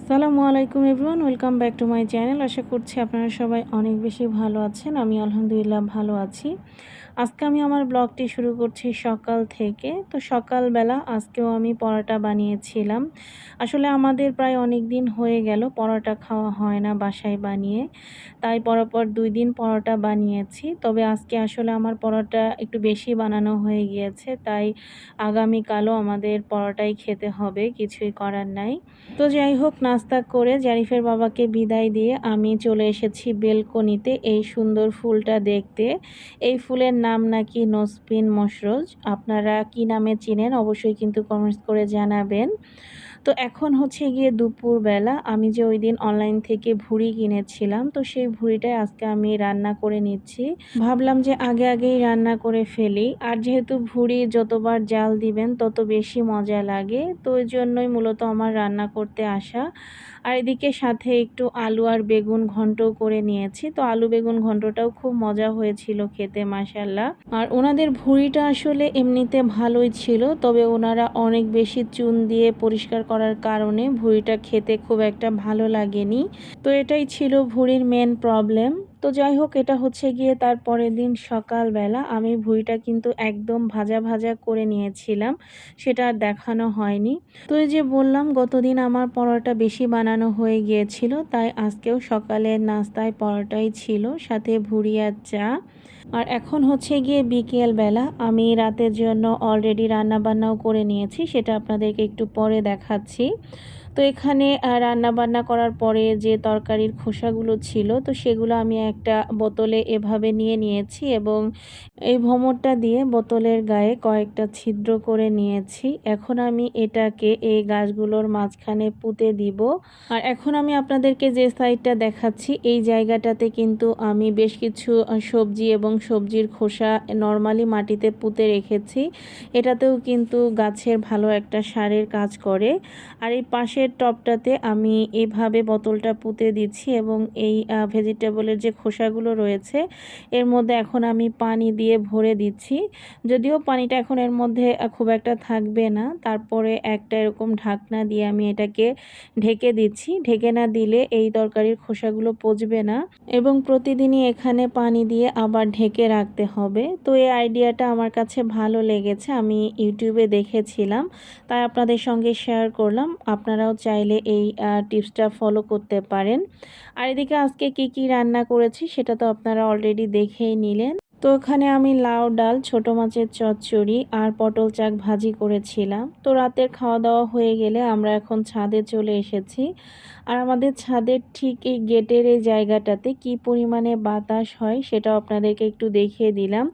আসসালামু আলাইকুম everyone, welcome back to my channel. আশা করছি আপনারা সবাই অনেক বেশি ভালো আছেন। আমি আলহামদুলিল্লাহ ভালো আছি। আজকে আমি আমার ব্লগটি শুরু করছি সকাল থেকে। তো সকালবেলা আজকেও আমি পরোটা বানিয়েছিলাম। আসলে আমাদের প্রায় অনেক দিন হয়ে গেল পরোটা খাওয়া হয় না বাসায় বানিয়ে। তাই পরপর ২ দিন পরোটা বানিয়েছি। তবে আজকে আসলে আমার পরোটা একটু বেশি বানানো হয়ে গিয়েছে। তাই আগামীকালও আমাদের পরোটাই খেতে হবে, কিছুই করার নাই। তো যাই হোক, নাস্তা করে জারিফের বাবাকে বিদায় দিয়ে আমি চলে এসেছি বেলকনিতে এই সুন্দর ফুলটা দেখতে। এই ফুলের নাম নাকি নোসপিন মশরোজ। আপনারা কি নামে চিনেন অবশ্যই কিন্তু কমেন্টস করে জানাবেন। তো এখন হচ্ছে গিয়ে দুপুরবেলা। আমি যে ওইদিন অনলাইন থেকে ভুড়ি কিনেছিলাম, তো সেই ভুড়িটাই আজকে আমি রান্না করে নিচ্ছি। ভাবলাম যে আগেই রান্না করে ফেলি। আর যেহেতু ভুড়ি যতবার জাল দিবেন তত বেশি মজা লাগে, তো ওই জন্যই মূলত আমার রান্না করতে আসা। আর এদিকে সাথে একটু আলু আর বেগুন ঘন্টও করে নিয়েছি। তো আলু বেগুন ঘন্টটাও খুব মজা হয়েছিল খেতে, মাশাআল্লাহ। আর ওনাদের ভুড়িটা আসলে এমনিতে ভালোই ছিল, তবে ওনারা অনেক বেশি চুন দিয়ে পরিষ্কার করার কারণে ভুড়িটা খেতে খুব একটা ভালো লাগেনি। তো এটাই ছিল ভুড়ির মেন প্রবলেম। তো যাই হোক, এটা হচ্ছে গিয়ে তার পরের দিন সকালবেলা। আমি ভুড়িটা কিন্তু একদম ভাজা ভাজা করে নিয়েছিলাম, সেটা আর দেখানো হয়নি। তো এই যে বললাম, গতদিন আমার পরোটা বেশি বানানো হয়ে গিয়েছিল, তাই আজকেও সকালের নাস্তায় পরোটাই ছিল, সাথে ভুড়ি আর চা। আর এখন হচ্ছে গিয়ে বিকেলবেলা। আমি রাতের জন্য অলরেডি রান্নাবান্নাও করে নিয়েছি, সেটা আপনাদেরকে একটু পরে দেখাচ্ছি। তো এখানে রান্নাবান্না করার পরে যে তরকারির খোসাগুলো ছিল, তো সেগুলো আমি একটা বোতলে এভাবে নিয়ে নিয়েছি এবং এই ভোমরটা দিয়ে বোতলের গায়ে কয়েকটা ছিদ্র করে নিয়েছি। এখন আমি এটাকে এই গাছগুলোর মাঝখানে পুঁতে দিব। আর এখন আমি আপনাদেরকে যে সাইডটা দেখাচ্ছি, এই জায়গাটাতে কিন্তু আমি বেশ কিছু সবজি এবং সবজির খোসা নর্মালি মাটিতে পুঁতে রেখেছি। এটাতেও কিন্তু গাছের ভালো একটা সারের কাজ করে। আর এই পাশের টবটাতে আমি এইভাবে বোতলটা পুঁতে দিচ্ছি এবং এই ভেজিটেবলের যে খোসাগুলো রয়েছে এর মধ্যে এখন আমি পানি দিয়ে ভরে দিচ্ছি। যদিও পানিটা এখন এর মধ্যে খুব একটা থাকবে না, তারপরে একটা এরকম ঢাকনা দিয়ে আমি এটাকে ঢেকে দিচ্ছি। ঢেকে না দিলে এই তরকারির খোসাগুলো পচবে না এবং প্রতিদিনই এখানে পানি দিয়ে আবার ঢেকে রাখতে হবে। তো এই আইডিয়াটা আমার কাছে ভালো লেগেছে, আমি ইউটিউবে দেখেছিলাম, তাই আপনাদের সঙ্গে শেয়ার করলাম। আপনারাও চাইলে এই টিপসটা ফলো করতে পারেন। আর এদিকে আজকে কি রান্না করেছি সেটা তো আপনারা অলরেডি দেখেই নিলেন। তো ওখানে আমি লাউ ডাল, ছোট মাছের চচ্চড়ি আর পটল চাক ভাজি করেছিলাম। তো রাতের খাওয়া দাওয়া হয়ে গেলে আমরা এখন ছাদে চলে এসেছি। আর আমাদের ছাদের ঠিক এই গেটের এই জায়গাটাতে কি পরিমাণে বাতাস হয় সেটাও আপনাদেরকে একটু দেখিয়ে দিলাম।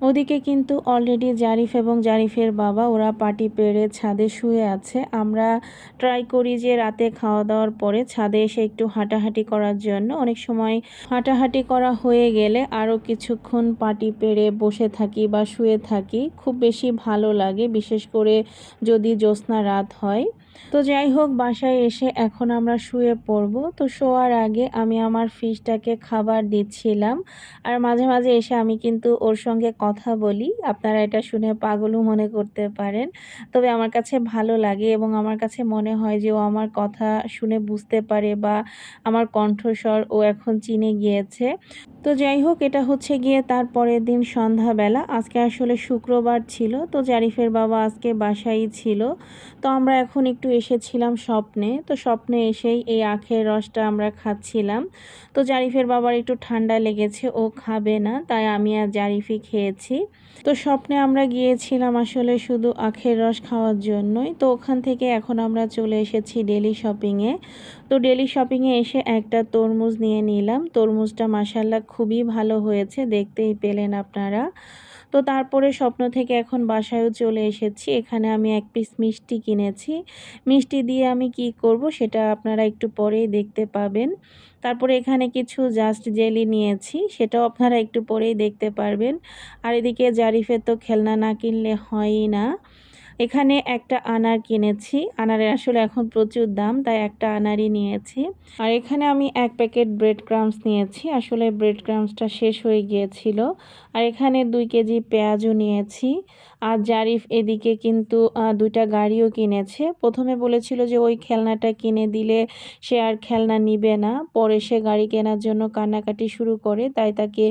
ওদিকে কিন্তু অলরেডি জারিফ এবং জারিফের বাবা ওরা পাটি পেড়ে ছাদে শুয়ে আছে। আমরা ট্রাই করি যে রাতে খাওয়া দাওয়ার পরে ছাদে এসে একটু হাঁটাহাঁটি করার জন্য। অনেক সময় হাঁটাহাঁটি করা হয়ে গেলে আরও কিছুক্ষণ পাটি পেড়ে বসে থাকি বা শুয়ে থাকি, খুব বেশি ভালো লাগে, বিশেষ করে যদি জ্যোৎস্না রাত হয়। তো যাই হোক, বাসায় এসে এখন আমরা শুয়ে পড়ব। তো শোয়ার আগে আমি আমার ফিশটাকে খাবার দিচ্ছিলাম। আর মাঝে মাঝে এসে আমি কিন্তু ওর সঙ্গে কথা বলি। আপনারা এটা শুনে পাগলও মনে করতে পারেন, তবে আমার কাছে ভালো লাগে এবং আমার কাছে মনে হয় যে ও আমার কথা শুনে বুঝতে পারে বা আমার কণ্ঠস্বর ও এখন চিনে গিয়েছে। তো যাই হোক, এটা হচ্ছে গিয়ে তার পরের দিন সন্ধ্যাবেলা। আজকে আসলে শুক্রবার ছিল, তো জারিফের বাবা আজকে বাসায়ই ছিল। তো আমরা এখন একটু এসেছিলাম স্বপ্নে। তো স্বপ্নে এসেই এই আখের রসটা আমরা খাচ্ছিলাম। তো জারিফের বাবার একটু ঠান্ডা লেগেছে, ও খাবে না, তাই আমি আর জারিফই খেয়েছি। তো স্বপ্নে আমরা গিয়েছিলাম আসলে শুধু আখের রস খাওয়ার জন্যই। তো ওখান থেকে এখন আমরা চলে এসেছি ডেলি শপিংয়ে। তো ডেলি শপিংয়ে এসে একটা তরমুজ নিয়ে নিলাম। তরমুজটা মাশাআল্লাহ খুবই ভালো হয়েছে, দেখতেই পেলেন আপনারা। তো তারপরে স্বপ্ন থেকে এখন বাসায়ও চলে এসেছি। এখানে আমি এক পিস মিষ্টি কিনেছি। মিষ্টি দিয়ে আমি কি করব সেটা আপনারা একটু পরেই দেখতে পাবেন। তারপরে এখানে কিছু জাস্ট জেলি নিয়েছি, সেটাও আপনারা একটু পরেই দেখতে পারবেন। আর এদিকে জারিফের তো খেলনা না কিনলে হয়ই না। এখানে একটা আনার কিনেছি। আনারের আসলে এখন প্রচুর দাম, তাই একটা আনারই নিয়েছি। আর এখানে আমি ১ প্যাকেট ব্রেড ক্রাম্বস নিয়েছি। আসলে ব্রেড ক্রাম্বসটা শেষ হয়ে গিয়েছিল। আর এখানে ২ কেজি পেঁয়াজও নিয়েছি। আর জারিফ এদিকে কিন্তু ২ টা গাড়িও কিনেছে। প্রথমে বলেছিল যে ওই খেলনাটা কিনে দিলে সে আর খেলনা নিবে না। পরে সে গাড়ি কেনার জন্য কান্নাকাটি শুরু করে। তাই তাকে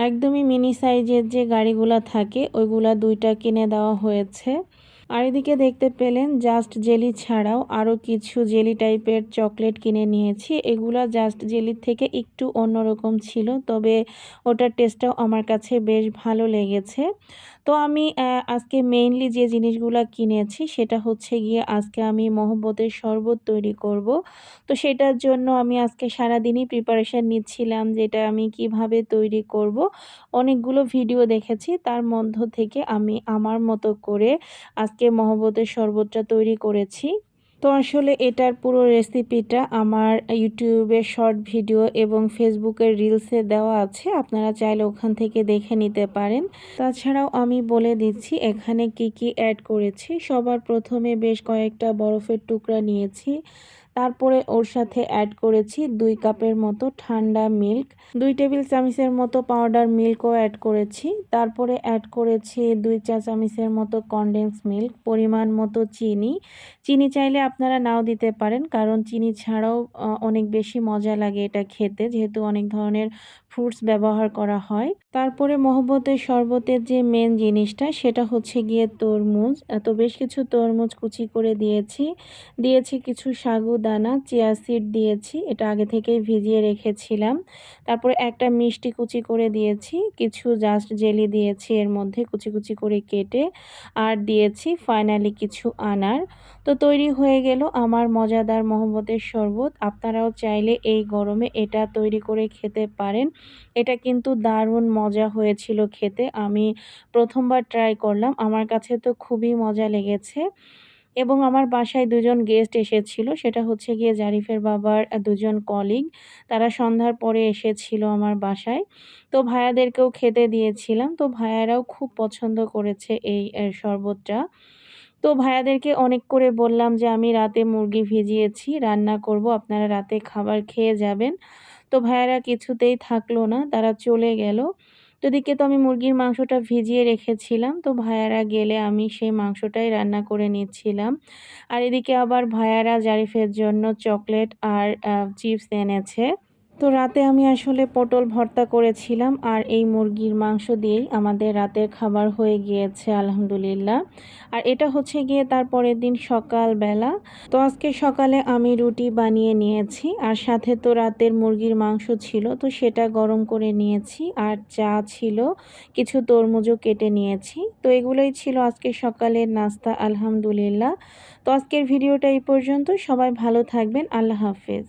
একদমই মিনি সাইজের যে গাড়িগুলা থাকে ওইগুলা ২ টা কিনে দেওয়া হয়েছে। আর এদিকে দেখতে পেলেন জাস্ট জেলি ছাড়াও আরও কিছু জেলি টাইপের চকলেট কিনে নিয়েছি। এগুলা জাস্ট জেলির থেকে একটু অন্যরকম ছিল, তবে ওটার টেস্টটাও আমার কাছে বেশ ভালো লেগেছে। তো আমি আজকে মেইনলি যে জিনিসগুলা কিনেছি সেটা হচ্ছে গিয়ে আজকে আমি মহব্বতের শরবত তৈরি করব। তো সেটার জন্য আমি আজকে সারাদিনই প্রিপারেশন নিচ্ছিলাম যে এটা আমি কিভাবে তৈরি করব। অনেকগুলো ভিডিও দেখেছি, তার মধ্য থেকে আমি আমার মতো করে আজকে মহব্বতের শরবতটা তৈরি করেছি। তো আসলে এটার পুরো রেসিপিটা আমার ইউটিউবের শর্ট ভিডিও এবং ফেসবুকের রিলসে দেওয়া আছে, আপনারা চাইলে ওখান থেকে দেখে নিতে পারেন। তাছাড়াও আমি বলে দিচ্ছি এখানে কি কি অ্যাড করেছি। সবার প্রথমে বেশ কয়েকটা বরফের টুকরা নিয়েছি, তারপরে ওর সাথে অ্যাড করেছি ২ কাপের মতো ঠান্ডা মিল্ক, ২ টেবিল চামচের মতো পাউডার মিল্কও অ্যাড করেছি, তারপরে অ্যাড করেছি ২ চা চামচের মতো কনডেন্স মিল্ক, পরিমাণ মতো চিনি। চিনি চাইলে আপনারা নাও দিতে পারেন, কারণ চিনি ছাড়াও অনেক বেশি মজা লাগে এটা খেতে, যেহেতু অনেক ধরনের ফ্রুটস ব্যবহার করা হয়। তারপরে মহব্বতের শরবতের যে মেন জিনিসটা সেটা হচ্ছে গিয়ে তরমুজ। তো বেশ কিছু তরমুজ কুচি করে দিয়েছি কিছু সাগুদানা, চিয়া সিড দিয়েছি, এটা আগে থেকেই ভিজিয়ে রেখেছিলাম। তারপরে একটা মিষ্টি কুচি করে দিয়েছি, কিছু জাস্ট জেলি দিয়েছি এর মধ্যে কুচি কুচি করে কেটে, আর দিয়েছি ফাইনালি কিছু আনার। তো তৈরি হয়ে গেল আমার মজাদার মহব্বতের শরবত। আপনারাও চাইলে এই গরমে এটা তৈরি করে খেতে পারেন। এটা কিন্তু দারুণ মজা হয়েছিল খেতে। আমি প্রথমবার ট্রাই করলাম, আমার কাছে তো খুবই মজা লেগেছে। এবং আমার বাসায় ২ জন গেস্ট এসেছিল, সেটা হচ্ছে গিয়ে জারিফের বাবার ২ জন কলিগ। তারা সন্ধ্যার পরে এসেছিল আমার বাসায়। তো ভাইয়াদেরকেও খেতে দিয়েছিলাম। তো ভাইয়ারাও খুব পছন্দ করেছে এই শরবতটা। তো ভাইয়াদেরকে অনেক করে বললাম যে আমি রাতে মুরগি ভিজিয়েছি, রান্না করব, আপনারা রাতে খাবার খেয়ে যাবেন। তো ভাইয়ারা কিছুতেই থাকলো না, তারা চলে গেল। তো এদিকে তো আমি মুরগির মাংসটা ভিজিয়ে রেখেছিলাম। তো ভাইয়ারা গেলে আমি সেই মাংসটাই রান্না করে নিচ্ছিলাম। আর এদিকে আবার ভাইয়ারা জারিফের জন্য চকলেট আর চিপস এনেছে। তো রাতে আমি আসলে পটল ভর্তা করেছিলাম, আর এই মুরগির মাংস দিয়েই আমাদের রাতের খাবার হয়ে গিয়েছে আলহামদুলিল্লাহ। আর এটা হচ্ছে গিয়ে তার পরের দিন সকালবেলা। তো আজকে সকালে আমি রুটি বানিয়ে নিয়েছি, আর সাথে তো রাতের মুরগির মাংস ছিল, তো সেটা গরম করে নিয়েছি, আর চা ছিল, কিছু তরমুজও কেটে নিয়েছি। তো এগুলোই ছিল আজকে সকালের নাস্তা আলহামদুলিল্লাহ। তো আজকের ভিডিওটা এই পর্যন্ত। সবাই ভালো থাকবেন। আল্লাহ হাফেজ।